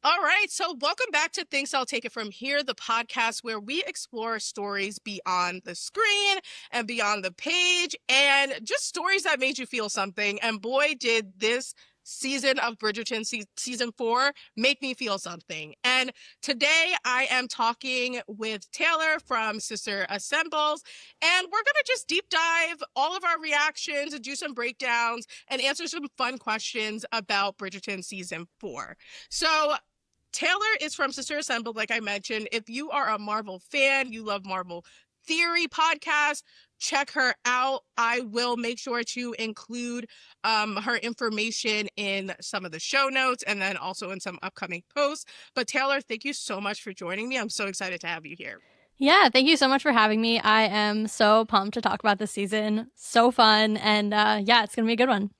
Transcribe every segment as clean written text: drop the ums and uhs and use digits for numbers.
All right, so welcome back to Things I'll Take It From Here, the podcast where we explore stories beyond the screen and beyond the page and just stories that made you feel something. And boy, did this season of Bridgerton, season 4, make me feel something. And today I am talking with Taylor from Sister Assembles, and we're going to just deep dive all of our reactions and do some breakdowns and answer some fun questions about Bridgerton season 4. So Taylor is from Sister Assembled, like I mentioned. If you are a Marvel fan, you love Marvel Theory podcast, check her out. I will make sure to include her information in some of the show notes and then also in some upcoming posts. But Taylor, thank you so much for joining me. I'm so excited to have you here. Yeah, thank you so much for having me. I am so pumped to talk about this season. So fun. And yeah, it's going to be a good one.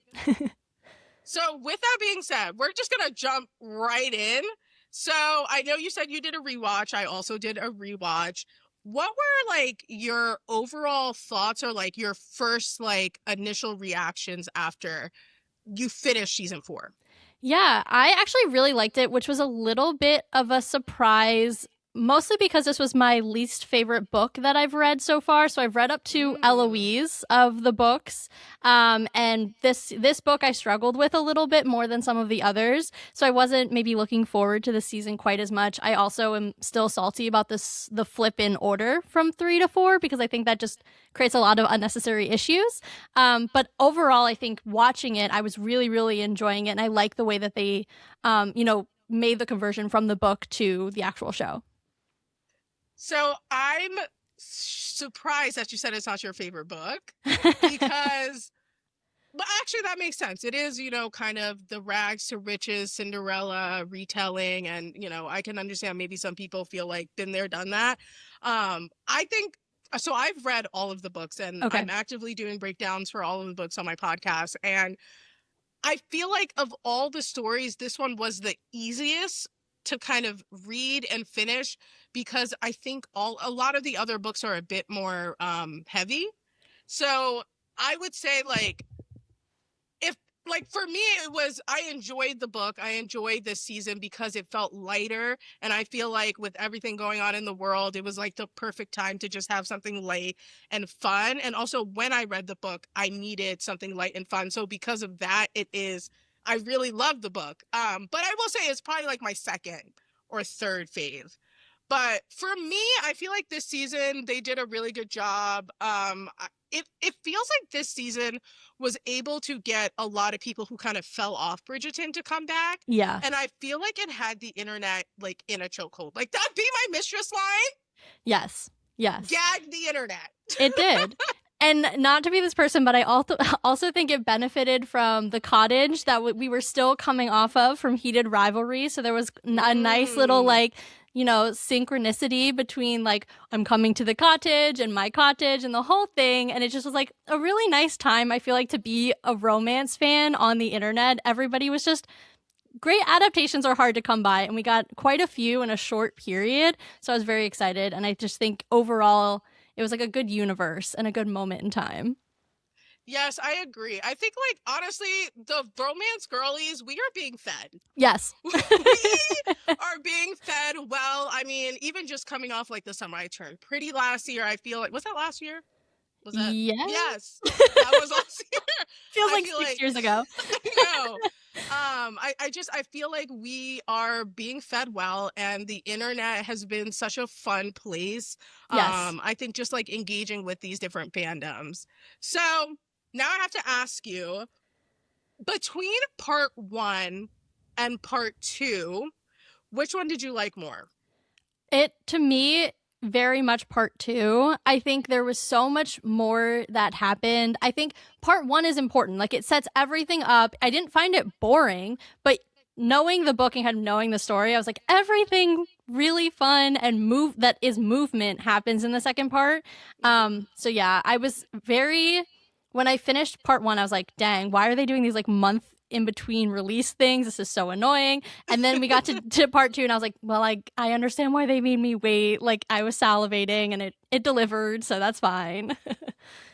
So with that being said, we're just going to jump right in. So I know you said you did a rewatch. I also did a rewatch. What were like your overall thoughts or like your first like initial reactions after you finished season 4? Yeah, I actually really liked it, which was a little bit of a surprise, mostly because this was my least favorite book that I've read so far. So I've read up to Eloise of the books, and this book I struggled with a little bit more than some of the others. So I wasn't maybe looking forward to the season quite as much. I also am still salty about the flip in order from 3 to 4 because I think that just creates a lot of unnecessary issues. But overall, I think watching it, I was really, really enjoying it, and I like the way that they, made the conversion from the book to the actual show. So I'm surprised that you said it's not your favorite book because, but actually that makes sense. It is, kind of the rags to riches Cinderella retelling. And, I can understand maybe some people feel like been there, done that. I think, so I've read all of the books and Okay. I'm actively doing breakdowns for all of the books on my podcast. And I feel like of all the stories, this one was the easiest to kind of read and finish because I think a lot of the other books are a bit more heavy. So I would say like if like for me it was I enjoyed the book. I enjoyed this season because it felt lighter, and I feel like with everything going on in the world, it was like the perfect time to just have something light and fun. And also when I read the book, I needed something light and fun. So because of that, I really love the book. But I will say it's probably like my second or third fave. But for me, I feel like this season they did a really good job. It feels like this season was able to get a lot of people who kind of fell off Bridgerton to come back. Yeah. And I feel like it had the internet like in a chokehold. Like that be my mistress line. Yes. Gag the internet. It did. And not to be this person, but I also think it benefited from the cottage that we were still coming off of from Heated Rivalry. So there was a nice little like, synchronicity between like I'm coming to the cottage and my cottage and the whole thing. And it just was like a really nice time, I feel like, to be a romance fan on the internet. Everybody was just great. Adaptations are hard to come by, and we got quite a few in a short period. So I was very excited. And I just think overall it was like a good universe and a good moment in time. Yes, I agree. I think, like, honestly, the romance girlies, we are being fed. Yes. We are being fed well. I mean, even just coming off, like, the Summer I Turned Pretty last year, I feel like, was that last year? Was that? Yeah. Yes. That was last year. Feels like 6 years ago. I know. I feel like we are being fed well, and the internet has been such a fun place. Yes. I think just, like, engaging with these different fandoms. So now I have to ask you, between part 1 and part 2, which one did you like more? To me, very much part 2. I think there was so much more that happened. I think part 1 is important. Like, it sets everything up. I didn't find it boring, but knowing the book and kind of knowing the story, I was like, everything really fun and movement happens in the second part. So yeah, I was when I finished part 1, I was like, dang, why are they doing these like month in between release things? This is so annoying. And then we got to part 2, and I was like, well, I understand why they made me wait. Like, I was salivating, and it delivered, so that's fine.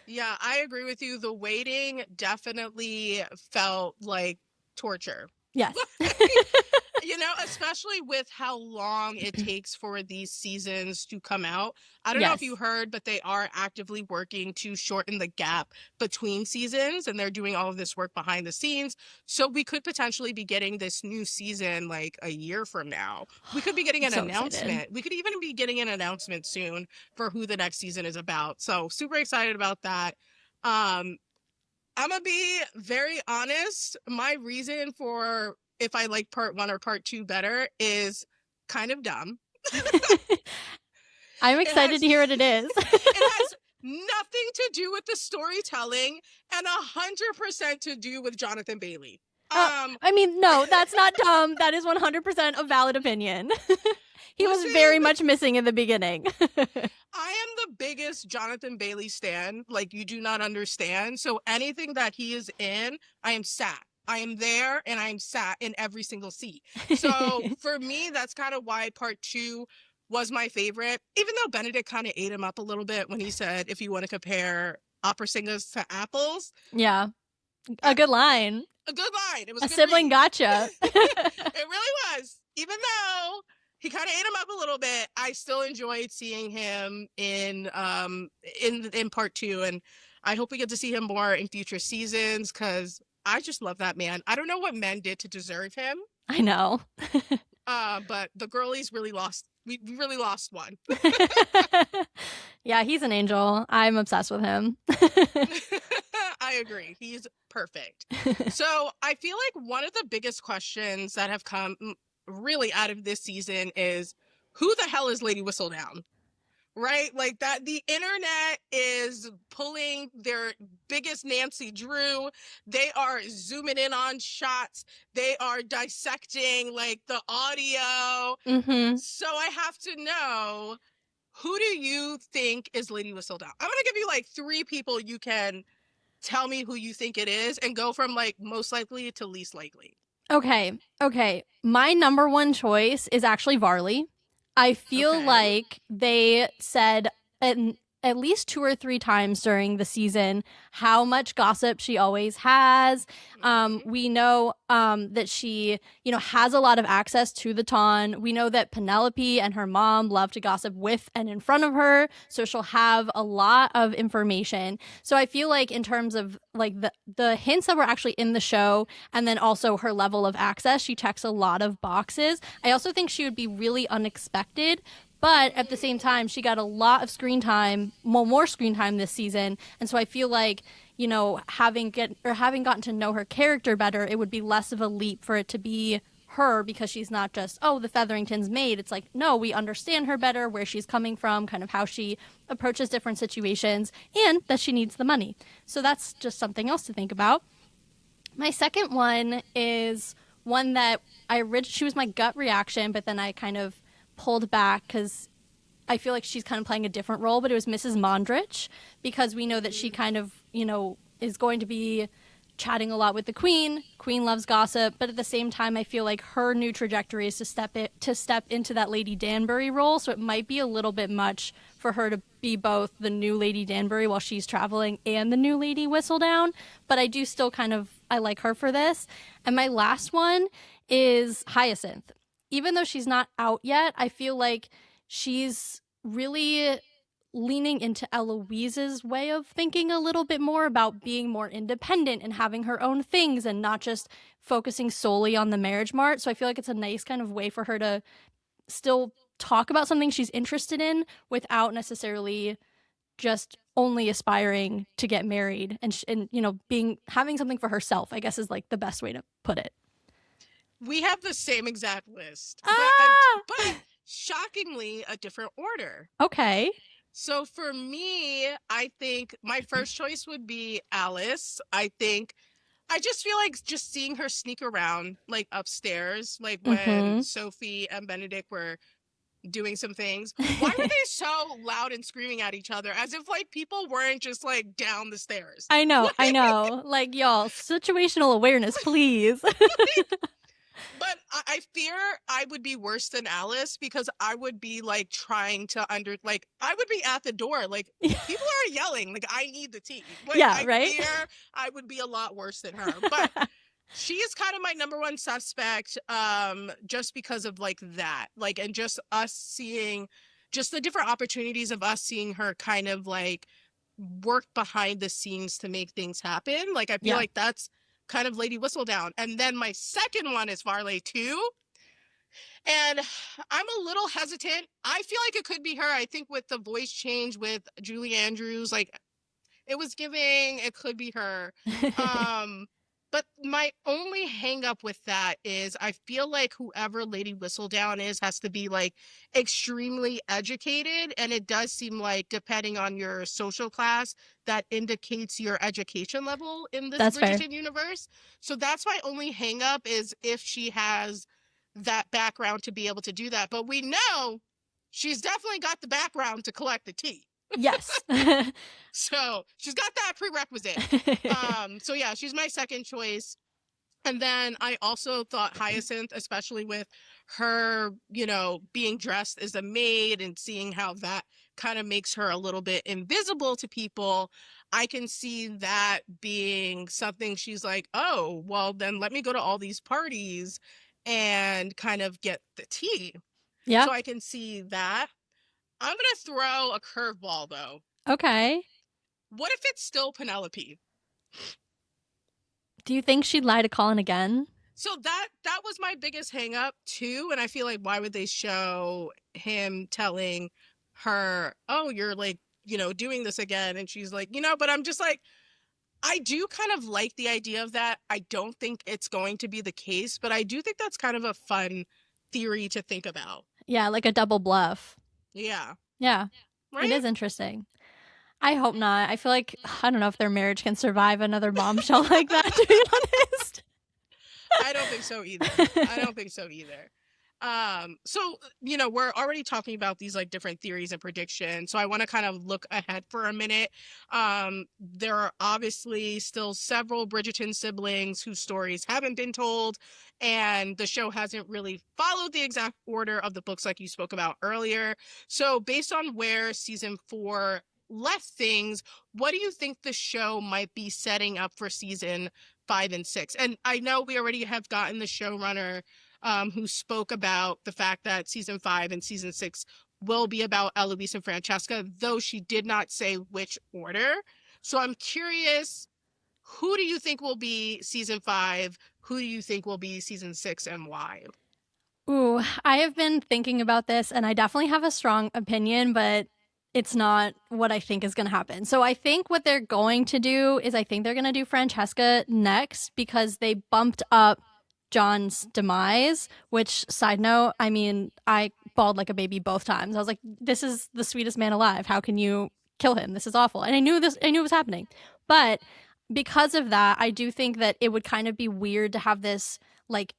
Yeah, I agree with you. The waiting definitely felt like torture. Yes. especially with how long it takes for these seasons to come out. I don't know if you Yes. heard, but they are actively working to shorten the gap between seasons, and they're doing all of this work behind the scenes. So we could potentially be getting this new season like a year from now. We could be getting I'm an so excited. announcement. We could even be getting an announcement soon for who the next season is about. So super excited about that. Um, I'm gonna be very honest. My reason for if I like part one or part two better is kind of dumb. I'm It excited has to hear what it is. it has nothing to do with the storytelling and 100% to do with Jonathan Bailey. Uh, Um, I mean, no, that's not dumb. That is 100% a valid opinion. He was very listen, much missing in the beginning. I am the biggest Jonathan Bailey stan, like you do not understand. So anything that he is in, I am sat. I am there and I am sat in every single seat. So for me, that's kind of why part two was my favorite, even though Benedict kind of ate him up a little bit when he said, if you want to compare opera singers to apples, Yeah, uh, a good line. a good line. It was A a good sibling read. gotcha. It really was. Even though he kind of ate him up a little bit, I still enjoyed seeing him in part two, and I hope we get to see him more in future seasons because I just love that man. I don't know what men did to deserve him, I know. but the girlies really lost. We really lost one. Yeah, he's an angel. I'm obsessed with him. I agree. He's perfect. So I feel like one of the biggest questions that have come really out of this season is who the hell is Lady Whistledown? Right? Like that the internet is pulling their biggest Nancy Drew. They are zooming in on shots. They are dissecting like the audio. Hmm. So I have to know, who do you think is Lady Whistledown? I'm gonna give you like three people you can tell me who you think it is and go from like most likely to least likely. Okay. My number one choice is actually Varley. I feel Okay. like they said at least 2 or 3 times during the season how much gossip she always has. Mhm. We know that she, has a lot of access to the Ton. We know that Penelope and her mom love to gossip with and in front of her, so she'll have a lot of information. So I feel like in terms of like the hints that were actually in the show, and then also her level of access, she checks a lot of boxes. I also think she would be really unexpected, but at the same time, she got a lot of screen time, more screen time this season. And so I feel like, having gotten to know her character better, it would be less of a leap for it to be her, because she's not just, oh, the Featherington's maid. It's like, no, we understand her better, where she's coming from, kind of how she approaches different situations, and that she needs the money. So that's just something else to think about. My second one is one that she was my gut reaction, but then I kind of pulled back because I feel like she's kind of playing a different role, but it was Mrs. Mondrich, because we know that she kind of, is going to be chatting a lot with the Queen. Queen loves gossip, but at the same time, I feel like her new trajectory is to step into that Lady Danbury role. So it might be a little bit much for her to be both the new Lady Danbury while she's traveling and the new Lady Whistledown. But I do still I like her for this. And my last one is Hyacinth. Even though she's not out yet, I feel like she's really leaning into Eloise's way of thinking a little bit more about being more independent and having her own things and not just focusing solely on the marriage mart. So I feel like it's a nice kind of way for her to still talk about something she's interested in without necessarily just only aspiring to get married, and having something for herself, I guess, is like the best way to put it. We have the same exact list, Ah! but shockingly a different order. Okay. So for me, I think my first choice would be Alice. I just feel like just seeing her sneak around like upstairs, like when Mm-hmm. Sophie and Benedict were doing some things. Why were they so loud and screaming at each other as if like people weren't just like down the stairs? I know. Like, y'all, situational awareness, please. But I fear I would be worse than Alice because I would be like trying to I would be at the door like people are yelling like I need the tea. Like Yeah, I right? fear I would be a lot worse than her. But She is kind of my number one suspect, just because of like that, like, and just us seeing just the different opportunities of us seeing her kind of like work behind the scenes to make things happen. Like, I feel Yeah. like that's kind of Lady Whistledown. And then my second one is Varley too. And I'm a little hesitant. I feel like it could be her. I think with the voice change with Julie Andrews, like it was giving it could be her. Um, but my only hang up with that is I feel like whoever Lady Whistledown is has to be like extremely educated. And it does seem like, depending on your social class, that indicates your education level in this That's fair. Bridgerton universe. So that's my only hang up, is if she has that background to be able to do that. But we know she's definitely got the background to collect the tea. Yes. So she's got that prerequisite. So yeah, she's my second choice. And then I also thought Hyacinth, especially with her, being dressed as a maid and seeing how that kind of makes her a little bit invisible to people. I can see that being something she's like, oh, well, then let me go to all these parties and kind of get the tea. Yeah. So I can see that. I'm going to throw a curveball though. Okay. What if it's still Penelope? Do you think she'd lie to Colin again? So that was my biggest hang up too. And I feel like, why would they show him telling her, oh, you're like, doing this again? And she's like, but I'm just like, I do kind of like the idea of that. I don't think it's going to be the case, but I do think that's kind of a fun theory to think about. Yeah, like a double bluff. Yeah. Yeah, it Right? is interesting. I hope not. I feel like I don't know if their marriage can survive another bombshell like that, to be honest. I don't think so either. I don't think so either. So we're already talking about these like different theories and predictions. So I want to kind of look ahead for a minute. There are obviously still several Bridgerton siblings whose stories haven't been told, and the show hasn't really followed the exact order of the books like you spoke about earlier. So based on where season 4 left things, what do you think the show might be setting up for season 5 and 6? And I know we already have gotten the showrunner, who spoke about the fact that season 5 and season 6 will be about Eloise and Francesca, though she did not say which order. So I'm curious, who do you think will be season 5? Who do you think will be season 6, and why? Ooh, I have been thinking about this and I definitely have a strong opinion, but it's not what I think is going to happen. So I think what they're going to do is I think they're going to do Francesca next because they bumped up John's demise, which, side note, I mean, I bawled like a baby both times. I was like, this is the sweetest man alive. How can you kill him? This is awful. And I knew it was happening. But because of that, I do think that it would kind of be weird to have this like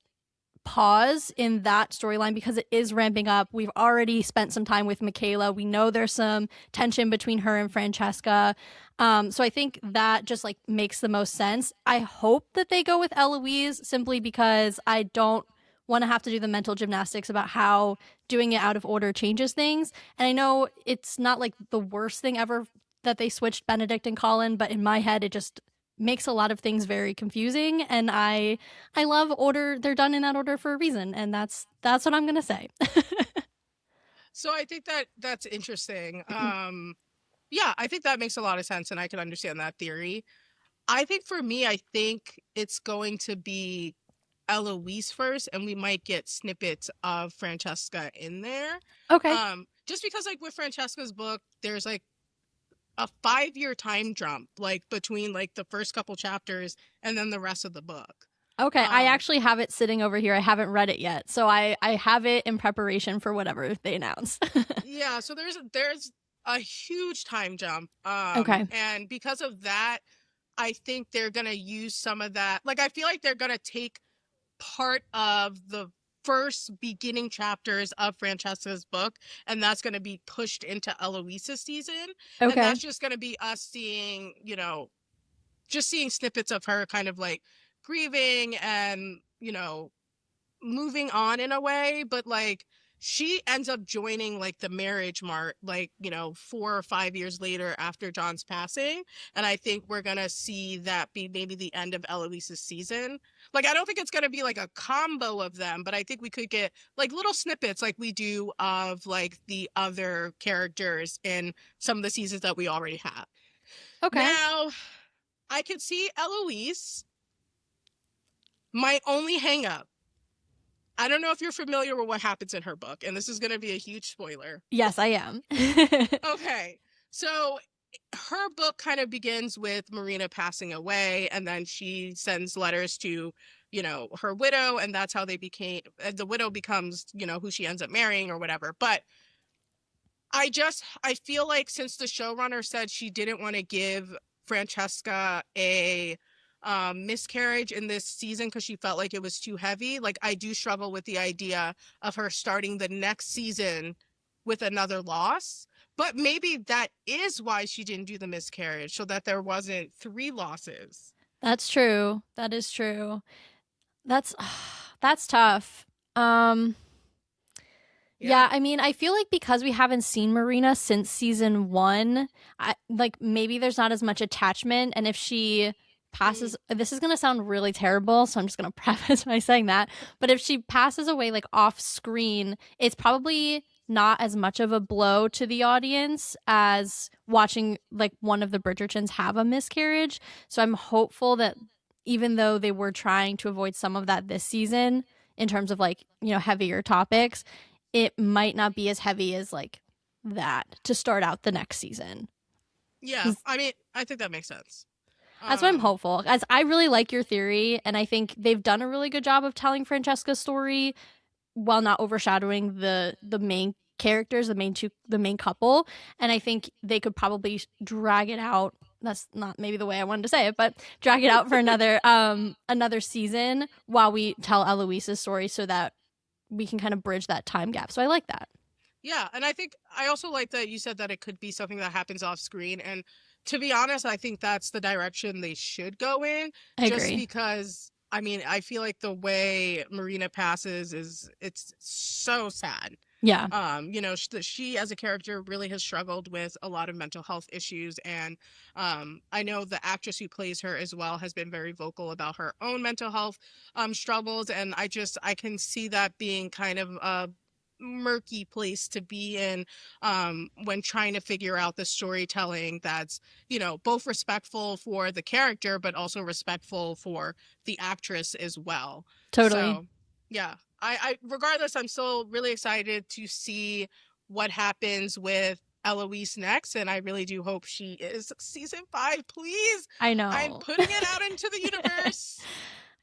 pause in that storyline because it is ramping up. We've already spent some time with Michaela. We know there's some tension between her and Francesca. So I think that just like makes the most sense. I hope that they go with Eloise simply because I don't want to have to do the mental gymnastics about how doing it out of order changes things. And I know it's not like the worst thing ever that they switched Benedict and Colin, but in my head it just makes a lot of things very confusing, and I love order. They're done in that order for a reason, and that's what I'm gonna say. So I think that's interesting. Yeah, I think that makes a lot of sense, and I can understand that theory. I think for me, I think it's going to be Eloise first, and we might get snippets of Francesca in there. Okay. Just because like with Francesca's book, there's like a 5-year time jump, like between like the first couple chapters and then the rest of the book. Okay, I Um, actually have it sitting over here. I haven't read it yet, so I have it in preparation for whatever they announce. yeah, so there's a huge time jump. Okay. And because of that, I think they're gonna use some of that. Like, I feel like they're gonna take part of the first beginning chapters of Francesca's book, and that's going to be pushed into Eloise's season. And Okay. that's just going to be us seeing, just seeing snippets of her kind of like grieving and, moving on in a way. But like, she ends up joining like the marriage mart, like, 4 or 5 years later after John's passing. And I think we're gonna see that be maybe the end of Eloise's season. Like, I don't think it's gonna be like a combo of them, but I think we could get like little snippets like we do of like the other characters in some of the seasons that we already have. Okay. Now, I could see Eloise. My only hang up, I don't know if you're familiar with what happens in her book, and this is going to be a huge spoiler. Yes, I am. Okay. So her book kind of begins with Marina passing away, and then she sends letters to, her widow, and that's how they became, the widow becomes, who she ends up marrying or whatever. But I feel like since the showrunner said she didn't want to give Francesca a miscarriage in this season because she felt like it was too heavy, like I do struggle with the idea of her starting the next season with another loss. But maybe that is why she didn't do the miscarriage, so that there wasn't three losses. That's true. That is true. That's that's tough. Um Yeah. Yeah, I mean, I feel like because we haven't seen Marina since season 1, like maybe there's not as much attachment, and if she passes, this is going to sound really terrible, so I'm just going to preface by saying that, but if she passes away like off screen, it's probably not as much of a blow to the audience as watching like one of the Bridgertons have a miscarriage. So I'm hopeful that even though they were trying to avoid some of that this season in terms of like, heavier topics, it might not be as heavy as like that to start out the next season. Yeah, I mean, I think that makes sense. That's why I'm Um, hopeful. As I really like your theory, and I think they've done a really good job of telling Francesca's story while not overshadowing the main characters, the main couple. And I think they could probably drag it out. That's not maybe the way I wanted to say it, but drag it out for another season while we tell Eloise's story so that we can kind of bridge that time gap. So I like that. Yeah, and I think I also like that you said that it could be something that happens off screen. And to be honest, I think that's the direction they should go in, I just agree. because I mean, I feel like the way Marina passes is it's so sad. Yeah, She as a character really has struggled with a lot of mental health issues, and I know the actress who plays her as well has been very vocal about her own mental health struggles, and I can see that being kind of a murky place to be in when trying to figure out the storytelling that's both respectful for the character but also respectful for the actress as well. totally. So yeah, I regardless, I'm still really excited to see what happens with Eloise next, and I really do hope she is season 5, please. I I'm know. putting it out into the universe.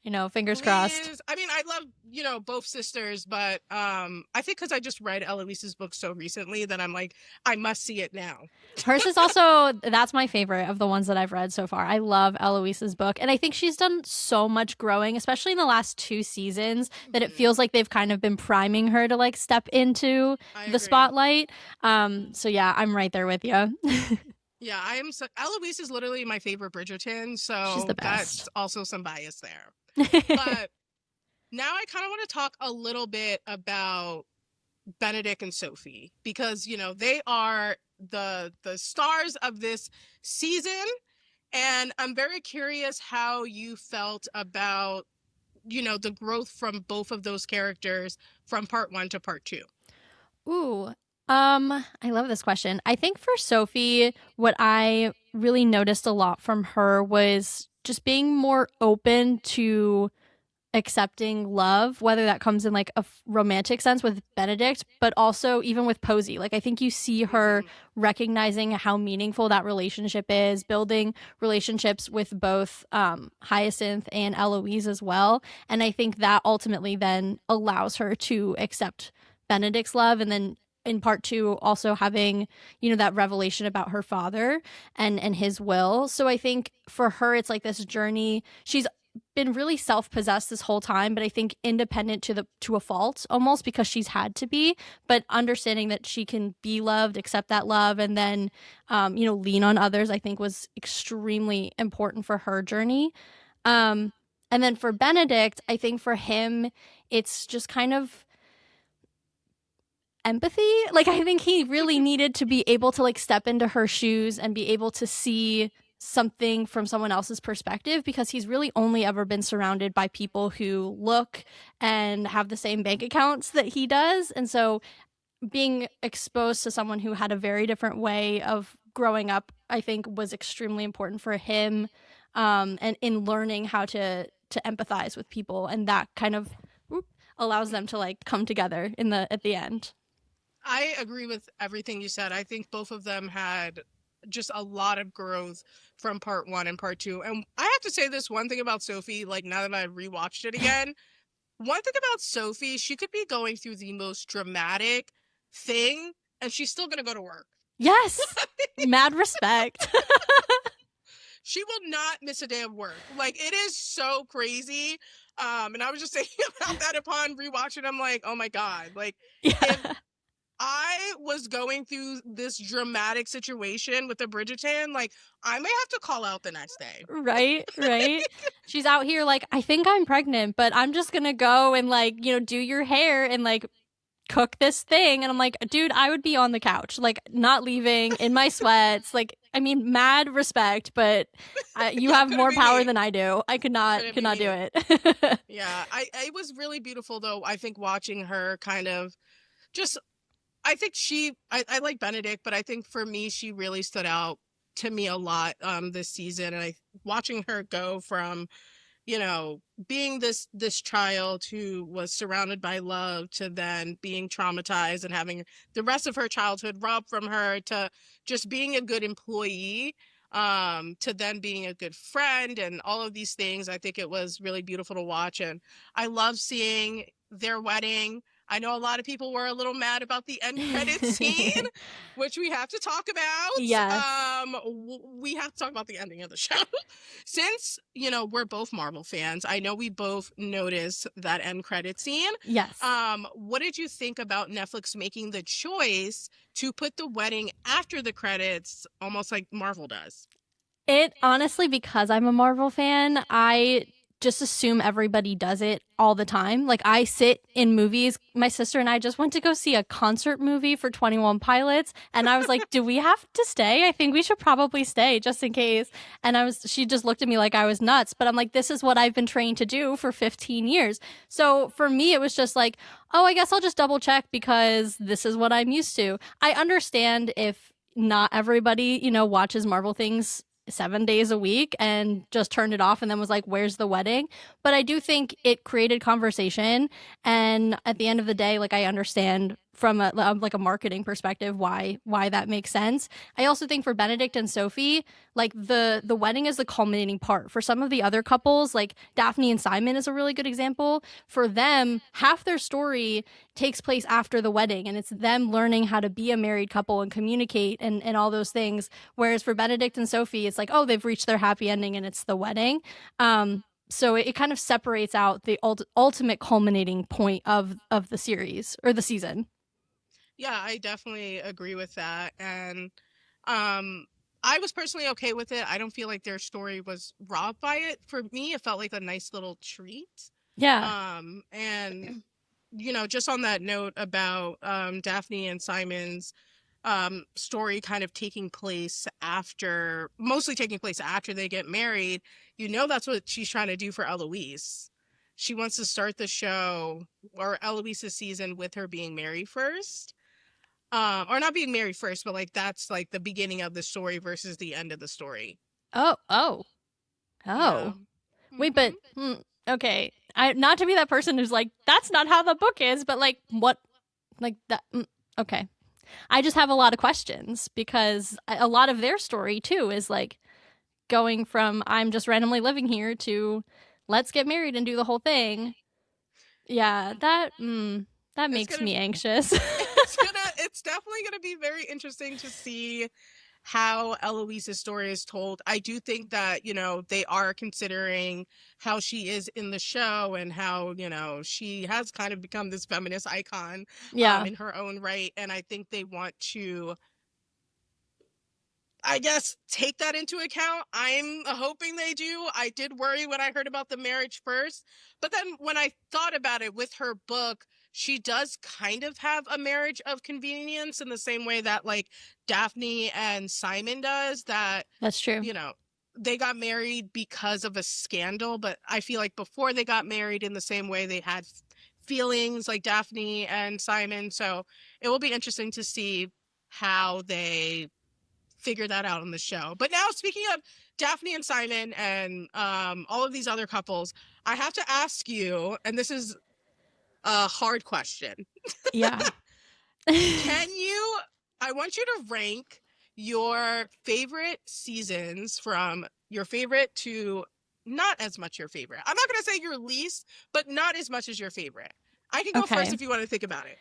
I know. Fingers crossed. Please. I mean, I love, both sisters, but I think because I just read Eloise's book so recently that I'm like, I must see it now. Hers is also, that's my favorite of the ones that I've read so far. I love Eloise's book. And I think she's done so much growing, especially in the last 2 seasons, that it Mhm. feels like they've kind of been priming her to like step into I the agree. spotlight. So yeah, I'm right there with you. Yeah, I am. Eloise is literally my favorite Bridgerton, She's the so best. that's also some bias there. But now I kind of want to talk a little bit about Benedict and Sophie because they are the stars of this season, and I'm very curious how you felt about the growth from both of those characters from part 1 to part 2. Ooh. I love this question. I think for Sophie, what I really noticed a lot from her was just being more open to accepting love, whether that comes in like a romantic sense with Benedict, but also even with Posey. Like I think you see her Hmm. recognizing how meaningful that relationship is, building relationships with both Hyacinth and Eloise as well. And I think that ultimately then allows her to accept Benedict's love, and then in part 2 also having that revelation about her father and his will. So I think for her it's like this journey. She's been really self-possessed this whole time, but I think independent to a fault almost, because she's had to be, but understanding that she can be loved, accept that love, and then lean on others, I think was extremely important for her journey. um and then for Benedict, I think for him it's just kind of empathy. Like, I think he really needed to be able to like step into her shoes and be able to see something from someone else's perspective, because he's really only ever been surrounded by people who look and have the same bank accounts that he does. And so being exposed to someone who had a very different way of growing up, I think was extremely important for him, and in learning how to empathize with people, and that kind of allows them to like come together in the at the end. I agree with everything you said. I think both of them had just a lot of growth from part one and part two. And I have to say this one thing about Sophie, like now that I rewatched it again, one thing about Sophie, she could be going through the most dramatic thing and she's still going to go to work. Yes. Mad respect. She will not miss a day of work. Like, it is so crazy. And I was just thinking about that upon rewatching. I'm like, oh my God. Like, Yeah. if I was going through this dramatic situation with the Bridgerton, like, I may have to call out the next day. Right. She's out here like, I think I'm pregnant, but I'm just gonna go and like, do your hair and like cook this thing. And I'm like, dude, I would be on the couch, like not leaving in my sweats. Like, I mean, mad respect, but you have more power than I do. I could not do it. Yeah, it was really beautiful though. I think watching her kind of just, I think I like Benedict, but I think for me, she really stood out to me a lot this season. And watching her go from, being this child who was surrounded by love to then being traumatized and having the rest of her childhood robbed from her, to just being a good employee, to then being a good friend and all of these things. I think it was really beautiful to watch. And I love seeing their wedding. I know a lot of people were a little mad about the end credit scene, which we have to talk about. Yes. We have to talk about the ending of the show. Since, we're both Marvel fans, I know we both noticed that end credit scene. Yes. What did you think about Netflix making the choice to put the wedding after the credits, almost like Marvel does? It honestly, because I'm a Marvel fan, I just assume everybody does it all the time. Like, I sit in movies. My sister and I just went to go see a concert movie for 21 Pilots, and I was like, do we have to stay? I think we should probably stay just in case. And she just looked at me like I was nuts, but I'm like, this is what I've been trained to do for 15 years. So for me, it was just like, oh, I guess I'll just double check because this is what I'm used to. I understand if not everybody, watches Marvel things 7 days a week and just turned it off and then was like, where's the wedding? But I do think it created conversation. And at the end of the day, like, I understand from a marketing perspective why that makes sense. I also think for Benedict and Sophie, like the wedding is the culminating part. For some of the other couples, like Daphne and Simon is a really good example. For them, half their story takes place after the wedding, and it's them learning how to be a married couple and communicate and all those things. Whereas for Benedict and Sophie, it's like, oh, they've reached their happy ending and it's the wedding. So it kind of separates out the ultimate culminating point of the series or the season. Yeah, I definitely agree with that. And I was personally okay with it. I don't feel like their story was robbed by it. For me, it felt like a nice little treat. Yeah. And just on that note about Daphne and Simon's story kind of mostly taking place after they get married, that's what she's trying to do for Eloise. She wants to start the show or Eloise's season with her being married first. Or not being married first, but like that's like the beginning of the story versus the end of the story. Oh. Yeah. Wait, but okay. I not to be that person who's like, that's not how the book is, but like what, like that. Okay. I just have a lot of questions because a lot of their story too is like going from I'm just randomly living here to let's get married and do the whole thing. Yeah, that makes me anxious. It's definitely gonna be very interesting to see how Eloise's story is told. I do think that, they are considering how she is in the show and how, she has kind of become this feminist icon in her own right. And I think they want to, I guess, take that into account. I'm hoping they do. I did worry when I heard about the marriage first, but then when I thought about it with her book, she does kind of have a marriage of convenience in the same way that like Daphne and Simon does, that, That's true. you know, they got married because of a scandal, but I feel like before they got married in the same way they had feelings like Daphne and Simon. So it will be interesting to see how they figure that out on the show. But now, speaking of Daphne and Simon and all of these other couples, I have to ask you, and this is a hard question. Yeah. Can you, I want you to rank your favorite seasons from your favorite to not as much your favorite. I'm not going to say your least, but not as much as your favorite. I can go first Okay. if you want to think about it.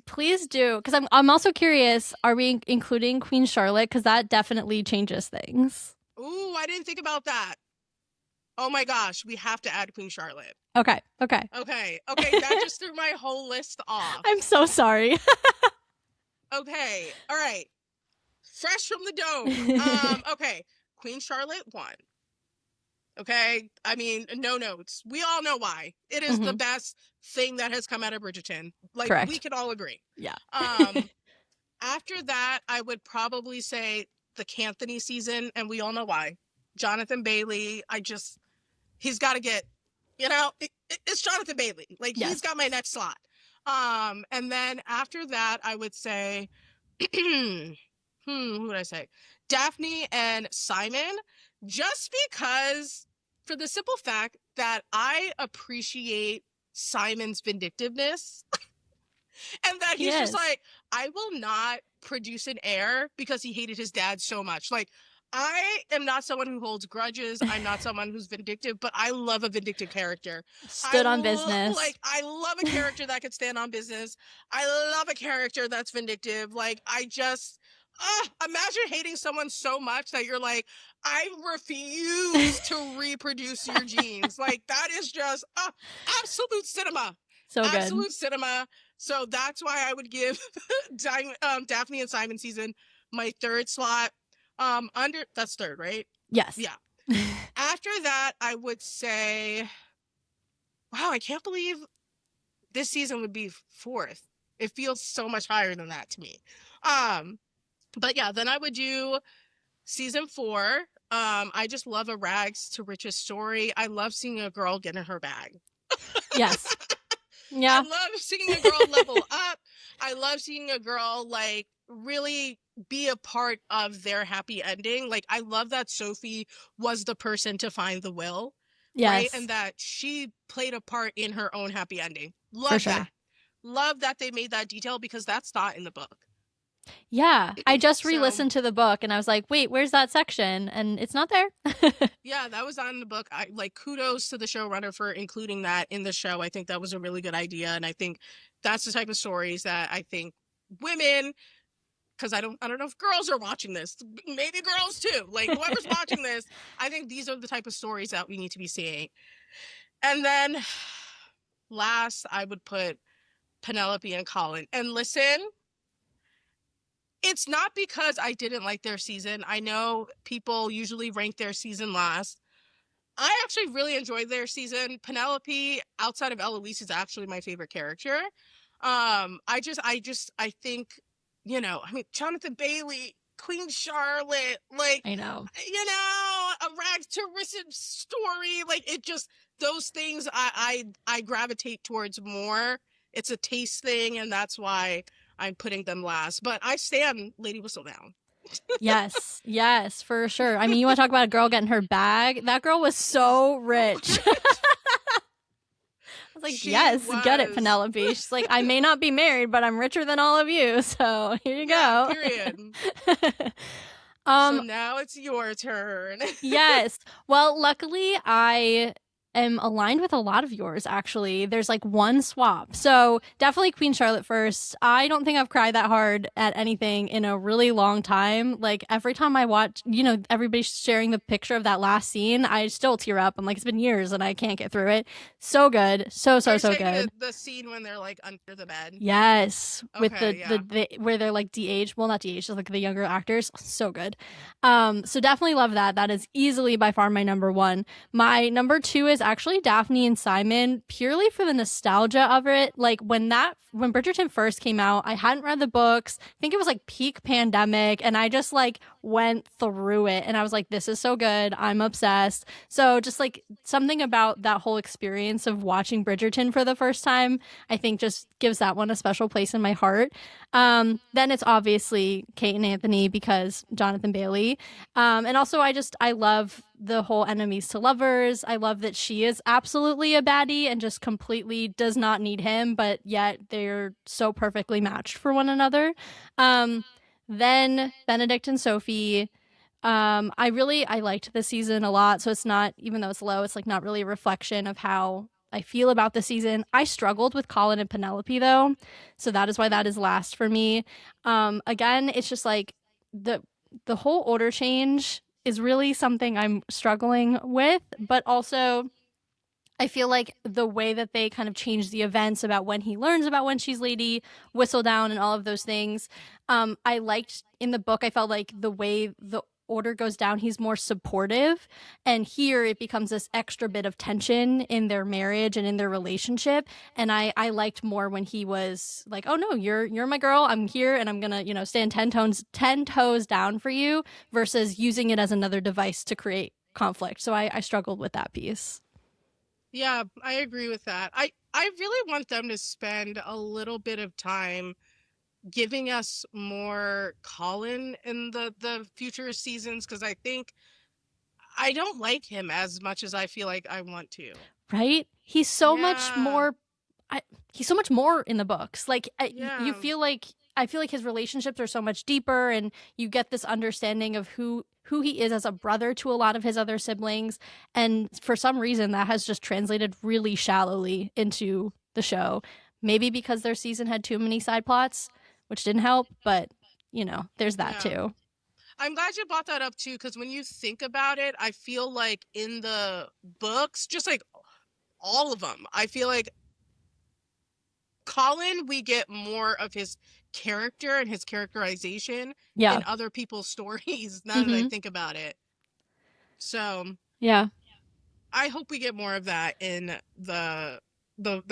Please do, because I'm also curious. Are we including Queen Charlotte? Because that definitely changes things. Ooh, I didn't think about that. Oh my gosh, we have to add Queen Charlotte. Okay. Okay. Okay, that just threw my whole list off. I'm so sorry. Okay, all right. Fresh from the dome. Okay, Queen Charlotte won. Okay, I mean, no notes. We all know why. It is the Mhm. best thing that has come out of Bridgerton. Like, we Correct. can all agree. Yeah. After that, I would probably say the Canthony season, and we all know why. Jonathan Bailey, he's got to get, it's Jonathan Bailey. Like, Yes. he's got my next slot. And then after that, I would say, who would I say? Daphne and Simon, just because, for the simple fact that I appreciate Simon's vindictiveness and that he's just like, I will not produce an heir because he hated his dad so much. Like, I am not someone who holds grudges. I'm not someone who's vindictive, but I love a vindictive character. Stood on business. I love a character that can stand on business. I love a character that's vindictive. Like, imagine hating someone so much that you're like, I refuse to reproduce your genes. Like, that is just absolute cinema. So good. Absolute cinema. So that's why I would give Daphne and Simon season my third slot. That's third, right? Yes. Yeah. After that, I would say, wow, I can't believe this season would be fourth. It feels so much higher than that to me. But yeah, then I would do season 4. I just love a rags to riches story. I love seeing a girl get in her bag. Yes. Yeah. I love seeing a girl level up. I love seeing a girl like really be a part of their happy ending. Like, I love that Sophie was the person to find the will. Yes. Right? And that she played a part in her own happy ending. For sure. That. Love that they made that detail because that's not in the book. Yeah. I just re-listened to the book and I was like, wait, where's that section? And it's not there. Yeah, that was not in the book. I like, kudos to the showrunner for including that in the show. I think that was a really good idea. And I think that's the type of stories that I think women, because I don't know if girls are watching this, maybe girls too, like whoever's watching this, I think these are the type of stories that we need to be seeing. And then last, I would put Penelope and Colin. And listen, it's not because I didn't like their season. I know people usually rank their season last. I actually really enjoyed their season. Penelope, outside of Eloise, is actually my favorite character. I think, I mean, Jonathan Bailey, Queen Charlotte, like, I know. A rags to riches story, like, it just, those things I gravitate towards more. It's a taste thing, and that's why I'm putting them last. But I stand Lady Whistledown. Yes, for sure. I mean, you want to talk about a girl getting her bag? That girl was so rich. I was like, get it, Penelope. She's like, I may not be married, but I'm richer than all of you. So here you go. Period. So now it's your turn. Yes. Well, luckily I am aligned with a lot of yours, actually. There's like one swap. So definitely Queen Charlotte first. I don't think I've cried that hard at anything in a really long time. Like, every time I watch, everybody's sharing the picture of that last scene, I still tear up. I'm like, it's been years and I can't get through it. So good. So good. The scene when they're like under the bed. Yes. Okay, with the where they're like de-aged. Well, not de-aged, just like the younger actors. So good. So definitely love that. That is easily by far my number one. My number two is actually Daphne and Simon, purely for the nostalgia of it. Like when Bridgerton first came out, I hadn't read the books. I think it was like peak pandemic, and I just like went through it and I was like, this is so good. I'm obsessed. So just like something about that whole experience of watching Bridgerton for the first time, I think just gives that one a special place in my heart. Then it's obviously Kate and Anthony because Jonathan Bailey. And also I love the whole enemies to lovers. I love that she is absolutely a baddie and just completely does not need him, but yet they're so perfectly matched for one another. Then Benedict and Sophie. I liked this season a lot, so it's not, even though it's low, it's like not really a reflection of how I feel about the season. I struggled with Colin and Penelope though, so that is why that is last for me. Again, it's just like the whole order change is really something I'm struggling with, but also I feel like the way that they kind of change the events about when he learns about when she's Lady Whistledown and all of those things. I liked in the book, I felt like the way the order goes down, he's more supportive. And here it becomes this extra bit of tension in their marriage and in their relationship. And I liked more when he was like, oh no, you're my girl. I'm here and I'm gonna, stand 10 toes down for you, versus using it as another device to create conflict. So I struggled with that piece. Yeah, I agree with that. I really want them to spend a little bit of time giving us more Colin in the future seasons, because I think I don't like him as much as I feel like I want to. Right? He's so much Yeah, more. He's so much more in the books. Like you yeah, feel like I feel like his relationships are so much deeper, and you get this understanding of who he is as a brother to a lot of his other siblings. And for some reason, that has just translated really shallowly into the show. Maybe because their season had too many side plots, which didn't help. But there's that yeah. too. I'm glad you brought that up too, because when you think about it, I feel like in the books, just like all of them, I feel like Colin, we get more of his character and his characterization Yeah. in other people's stories now that I Mm-hmm. think about it. So Yeah. I hope we get more of that in the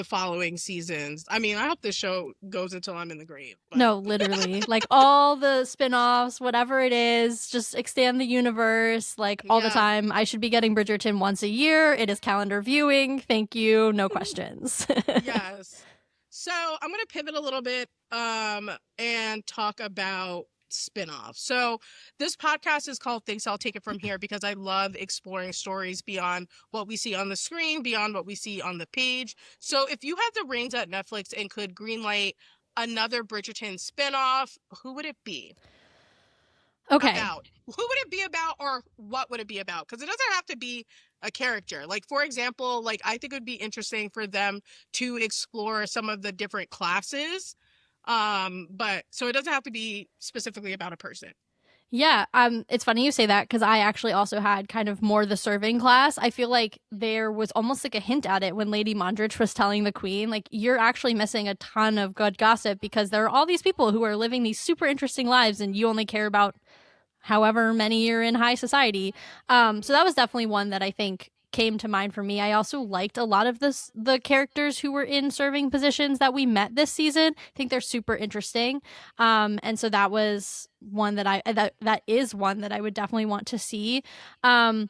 following seasons. I mean, I hope this show goes until I'm in the grave, but No, literally. Like all the spin-offs, whatever it is, just expand the universe like all the yeah. time. I should be getting Bridgerton once a year. It is calendar viewing. Thank you. No questions. Yes. So I'm going to pivot a little bit and talk about spin-offs. So this podcast is called Thanks, I'll Take It From Here, because I love exploring stories beyond what we see on the screen, beyond what we see on the page. So if you had the reins at Netflix and could greenlight another Bridgerton spin-off, who would it be? Okay. About? Who would it be about, or what would it be about? Because it doesn't have to be a character. Like, for example, like I think it would be interesting for them to explore some of the different classes. But so it doesn't have to be specifically about a person. Yeah, it's funny you say that because I actually also had kind of more the serving class. I feel like there was almost like a hint at it when Lady Mondrich was telling the Queen, like, you're actually missing a ton of good gossip because there are all these people who are living these super interesting lives and you only care about however many you're in high society. So that was definitely one that I think came to mind for me. I also liked a lot of the characters who were in serving positions that we met this season. I think they're super interesting. And so that was one that is one that I would definitely want to see. I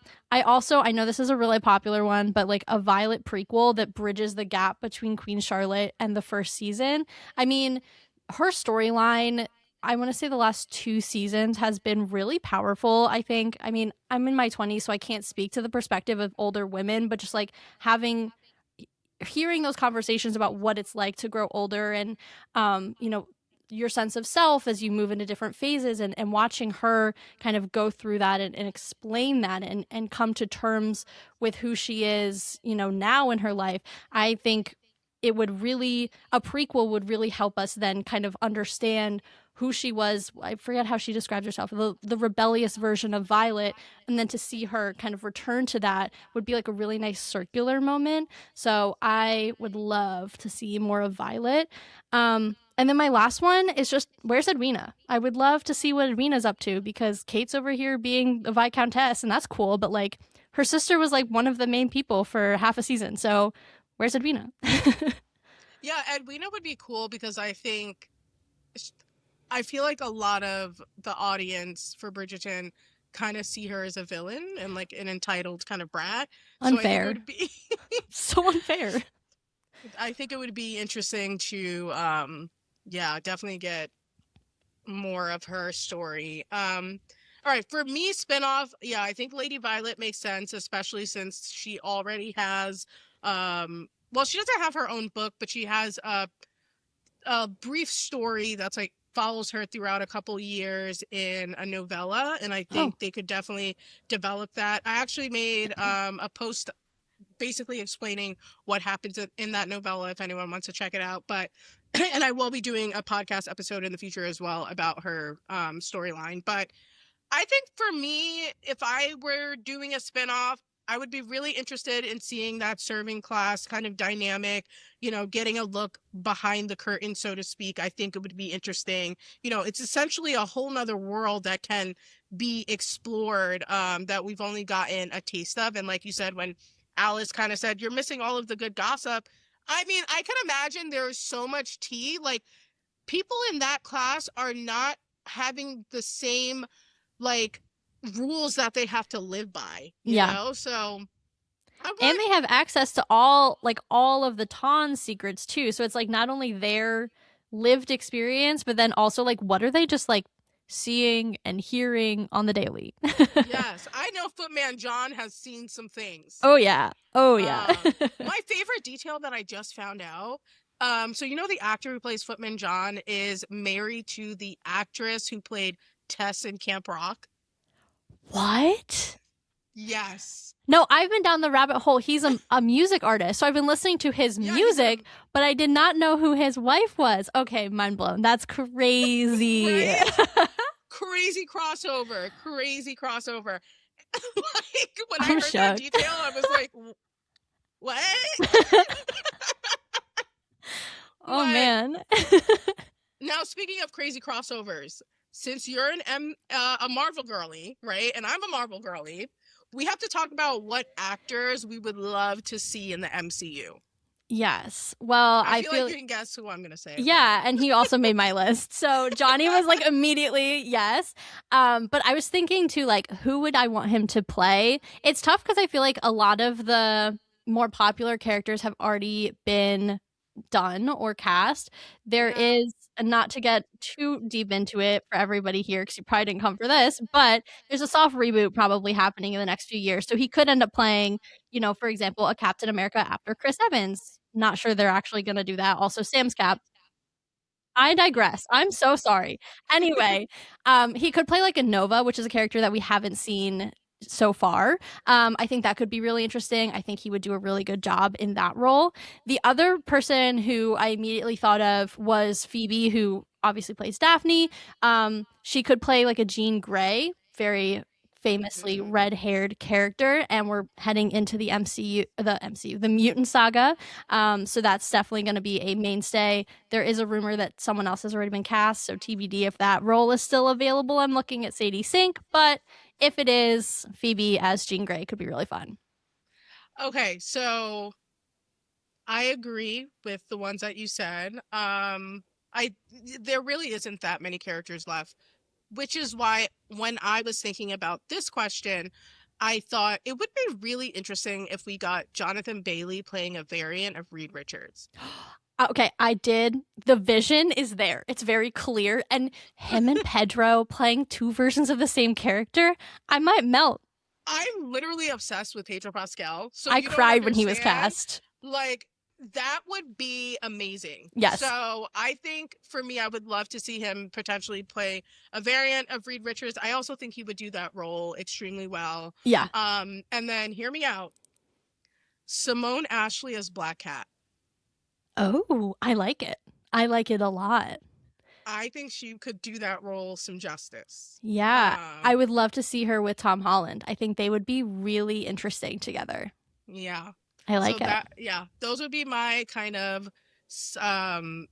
know this is a really popular one, but like a Violet prequel that bridges the gap between Queen Charlotte and the first season. I mean, her storyline, I want to say the last two seasons has been really powerful. I think, I mean, I'm in my 20s, so I can't speak to the perspective of older women, but just like hearing those conversations about what it's like to grow older and, your sense of self as you move into different phases and watching her kind of go through that and explain that and come to terms with who she is, now in her life. I think a prequel would really help us then kind of understand who she was. I forget how she describes herself, the rebellious version of Violet, and then to see her kind of return to that would be like a really nice circular moment. So I would love to see more of Violet. And then my last one is just, where's Edwina? I would love to see what Edwina's up to because Kate's over here being a Viscountess, and that's cool, but like Her sister was like one of the main people for half a season. So where's Edwina? Yeah, Edwina would be cool because I feel like a lot of the audience for Bridgerton kind of see her as a villain and like an entitled kind of brat. So I think it Unfair. would be So unfair. I think it would be interesting to yeah, definitely get more of her story. All right, for me spinoff, yeah, I think Lady Violet makes sense, especially since she already has well, she doesn't have her own book, but she has a brief story that's like follows her throughout a couple years in a novella, and I Oh, think they could definitely develop that. I actually made a post basically explaining what happens in that novella if anyone wants to check it out, but and I will be doing a podcast episode in the future as well about her storyline. But I think for me, if I were doing a spinoff, I would be really interested in seeing that serving class kind of dynamic, getting a look behind the curtain, so to speak. I think it would be interesting. It's essentially a whole nother world that can be explored, that we've only gotten a taste of. And like you said, when Alice kind of said, you're missing all of the good gossip. I mean, I can imagine there's so much tea. Like, people in that class are not having the same like rules that they have to live by, yeah. So I And want they have access to all of the Tawn's secrets too. So it's like not only their lived experience, but then also like what are they just like seeing and hearing on the daily? yes, I know Footman John has seen some things. Oh yeah. Oh yeah. My favorite detail that I just found out. So the actor who plays Footman John is married to the actress who played Tess in Camp Rock. What? Yes. No, I've been down the rabbit hole. He's a music artist. So I've been listening to his Yeah, he's music, but I did not know who his wife was. Okay, mind blown. That's crazy. right? Crazy crossover. Crazy crossover. Like when I I'm heard that shook. detail, I was like, what? Oh But man. now, speaking of crazy crossovers, since you're a Marvel girly, right, and I'm a Marvel girly, we have to talk about what actors we would love to see in the MCU. Yes. Well, I I feel like feel you can guess who I'm gonna say. Okay. yeah, and he also made my list. So Johnny was like immediately yes. But I was thinking too, like, who would I want him to play? It's tough because I feel like a lot of the more popular characters have already been done or cast. There Yeah. is, and not to get too deep into it for everybody here, because you probably didn't come for this, but there's a soft reboot probably happening in the next few years. So he could end up playing, for example, a Captain America after Chris Evans. Not sure they're actually going to do that. Also, Sam's Cap. I digress. I'm so sorry. Anyway, he could play like a Nova, which is a character that we haven't seen so far. I think that could be really interesting. I think he would do a really good job in that role. The other person who I immediately thought of was Phoebe, who obviously plays Daphne. She could play like a Jean Grey, very famously Mhm. red-haired character, and we're heading into the MCU, the Mutant Saga. So that's definitely going to be a mainstay. There is a rumor that someone else has already been cast, so TBD if that role is still available. I'm looking at Sadie Sink, but if it is, Phoebe as Jean Grey could be really fun. Okay, so I agree with the ones that you said. I There really isn't that many characters left, which is why when I was thinking about this question, I thought it would be really interesting if we got Jonathan Bailey playing a variant of Reed Richards. Okay, I did. The vision is there. It's very clear. And him and Pedro playing two versions of the same character, I might melt. I'm literally obsessed with Pedro Pascal, so I you don't cried when he was understand. cast. Like, that would be amazing. Yes. So I think for me, I would love to see him potentially play a variant of Reed Richards. I also think he would do that role extremely well. Yeah. And then hear me out. Simone Ashley as Black Cat. Oh, I like it. I like it a lot. I think she could do that role some justice. Yeah. I would love to see her with Tom Holland. I think they would be really interesting together. Yeah. I So like it. those would be my kind of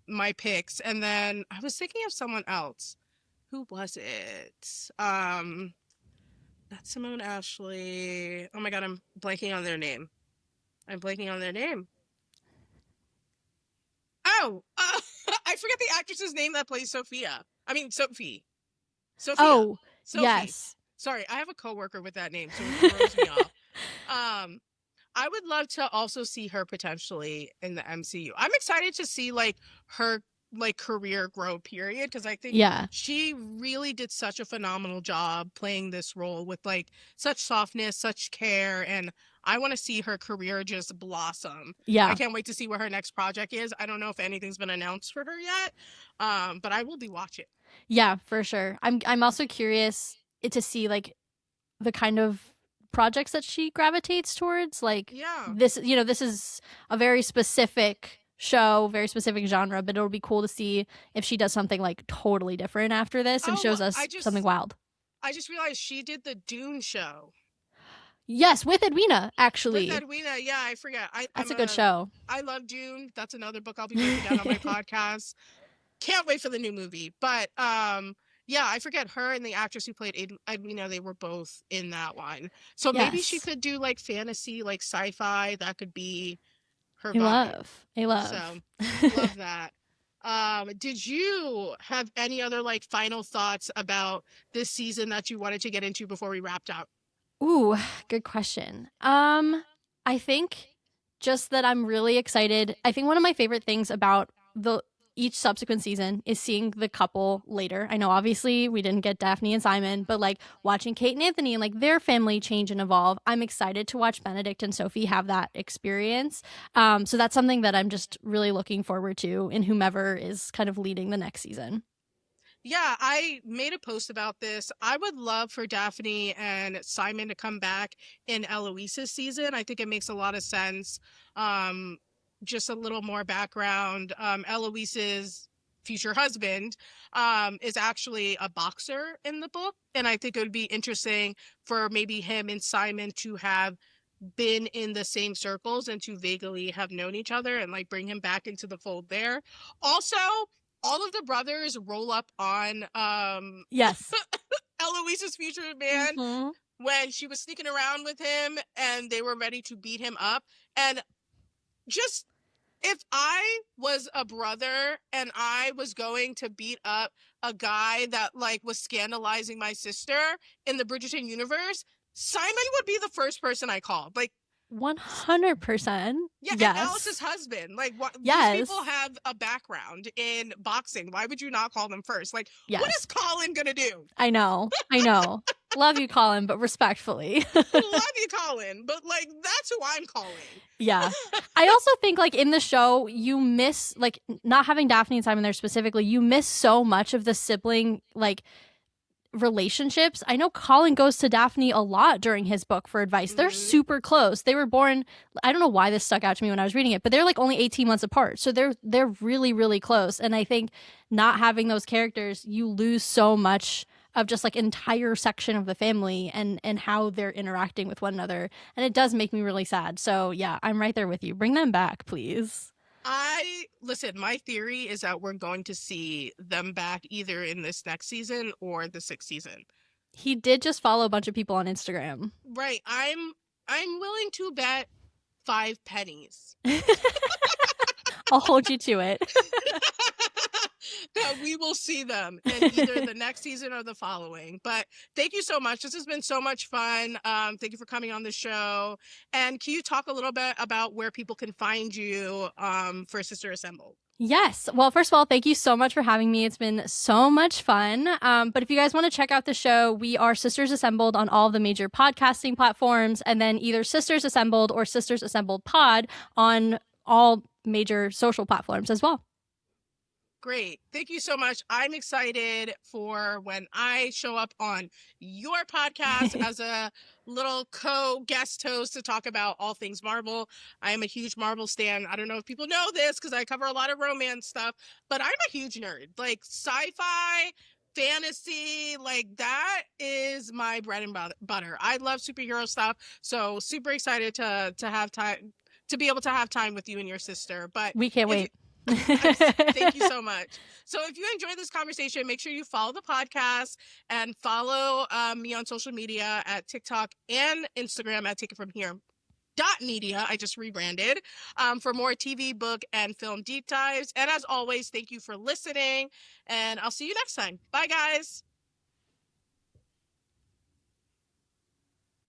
my picks. And then I was thinking of someone else. Who was it? Not Simone Ashley. Oh my god, I'm blanking on their name. I'm blanking on their name. Oh, I forget the actress's name that plays Sophia. I mean, Sophie. Sophia. Oh, Sophie. yes. Sorry, I have a coworker with that name, so it throws me off. Um, I would love to also see her potentially in the MCU. I'm excited to see like her like career grow period because I think Yeah. she really did such a phenomenal job playing this role with like such softness, such care, and I want to see her career just blossom. I Yeah. can't wait to see what her next project is. I don't know if anything's been announced for her yet, but I will be watching. Yeah, for sure. I'm also curious to see like the kind of projects that she gravitates towards. Like Yeah. this, this is a very specific show, very specific genre, but it'll be cool to see if she does something like totally different after this and Oh, shows us something wild. I just realized she did the Dune show. Yes, with Edwina, With actually. Edwina, yeah, I forget. That's a good show. I love Dune. That's another book I'll be breaking down on my podcast. Can't wait for the new movie. But yeah, I forget her and the actress who played Edwina, they were both in that one. So maybe she Yes. could do like fantasy, like sci-fi. That could be her I vibe. love. I So love. love that. Did you have any other like final thoughts about this season that you wanted to get into before we wrapped up? Ooh, good question. I think just that I'm really excited. I think one of my favorite things about the each subsequent season is seeing the couple later. I know obviously we didn't get Daphne and Simon, but like watching Kate and Anthony and like their family change and evolve. I'm excited to watch Benedict and Sophie have that experience. So that's something that I'm just really looking forward to in whomever is kind of leading the next season. Yeah, I made a post about this. I would love for Daphne and Simon to come back in Eloise's season. I think it makes a lot of sense. Um, just a little more background. Eloise's future husband is actually a boxer in the book, and I think it would be interesting for maybe him and Simon to have been in the same circles and to vaguely have known each other and like bring him back into the fold there. Also, all of the brothers roll up on Yes. Eloise's future man Mm-hmm. when she was sneaking around with him and they were ready to beat him up. And just if I was a brother and I was going to beat up a guy that like was scandalizing my sister in the Bridgerton universe, Simon would be the first person I called. Like 100%. yeah, and Alice's Yes. husband. Like, what? These people Yes. have a background in boxing. Why would you not call them first? Like, what is Yes. Colin gonna do? I know. I know. Love you, Colin, but respectfully. Love you, Colin, but like, that's who I'm calling. Yeah. I also think like in the show you miss like not having Daphne and Simon there specifically, you miss so much of the sibling like relationships. I know Colin goes to Daphne a lot during his book for advice. They're Mhm. super close. They were born, I don't know why this stuck out to me when I was reading it, but they're like only 18 months apart. So they're really really close, and I think not having those characters, you lose so much of just like entire section of the family and how they're interacting with one another, and it does make me really sad. So yeah, I'm right there with you. Bring them back, please. I listen. My theory is that we're going to see them back either in this next season or the sixth season. He did just follow a bunch of people on Instagram. Right. I'm willing to bet 5 pennies. I'll hold you to it. That we will see them in either the next season or the following. But thank you so much. This has been so much fun. Thank you for coming on the show. And can you talk a little bit about where people can find you for Sister Assembled? Yes. Well, first of all, thank you so much for having me. It's been so much fun. But if you guys want to check out the show, we are Sisters Assembled on all of the major podcasting platforms, and then either Sisters Assembled or Sisters Assembled Pod on all major social platforms as well. Great. Thank you so much. I'm excited for when I show up on your podcast as a little co-guest host to talk about all things Marvel. I am a huge Marvel stan. I don't know if people know this because I cover a lot of romance stuff, but I'm a huge nerd. Like sci-fi, fantasy, like that is my bread and butter. I love superhero stuff, so super excited to have time to be able to have time with you and your sister. But We can't if wait. Thank you so much. So if you enjoyed this conversation, make sure you follow the podcast and follow me on social media at TikTok and Instagram at Take It From Here. Media. I just rebranded for more TV, book, and film deep dives. And as always, thank you for listening. And I'll see you next time. Bye, guys.